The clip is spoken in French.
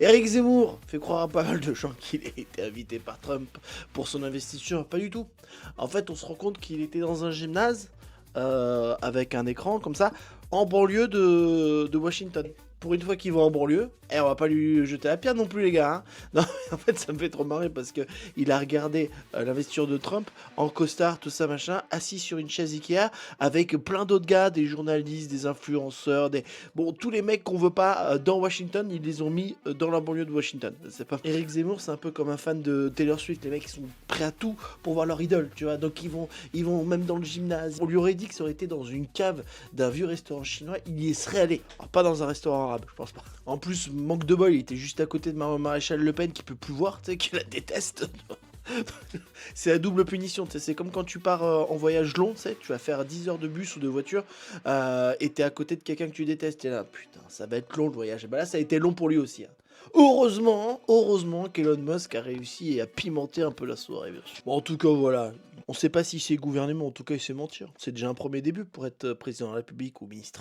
Éric Zemmour fait croire à pas mal de gens qu'il a été invité par Trump pour son investiture. Pas du tout. En fait, on se rend compte qu'il était dans un gymnase avec un écran comme ça, en banlieue de Washington. Pour une fois qu'il va en banlieue, on va pas lui jeter la pierre non plus, les gars. Hein. Non, mais en fait, ça me fait trop marrer parce que il a regardé l'investiture de Trump en costard, tout ça machin, assis sur une chaise Ikea avec plein d'autres gars, des journalistes, des influenceurs, bon, tous les mecs qu'on veut pas dans Washington, ils les ont mis dans la banlieue de Washington. C'est pas. Eric Zemmour, c'est un peu comme un fan de Taylor Swift. Les mecs, ils sont prêts à tout pour voir leur idole, tu vois. Donc ils vont même dans le gymnase. On lui aurait dit que ça aurait été dans une cave d'un vieux restaurant chinois, il y serait allé. Alors, pas dans un restaurant arabe, je pense pas. En plus, manque de bol, il était juste à côté de Maréchal Le Pen qui peut plus voir, tu sais, qui la déteste. C'est la double punition, tu sais, c'est comme quand tu pars en voyage long, tu sais, tu vas faire 10 heures de bus ou de voiture et t'es à côté de quelqu'un que tu détestes. T'es là, putain, ça va être long le voyage. Et bah là, ça a été long pour lui aussi. Hein. Heureusement qu'Elon Musk a réussi à pimenter un peu la soirée, bien sûr. Bon, en tout cas, voilà. On sait pas si c'est gouvernement, en tout cas, il sait mentir. C'est déjà un premier début pour être président de la République ou ministre.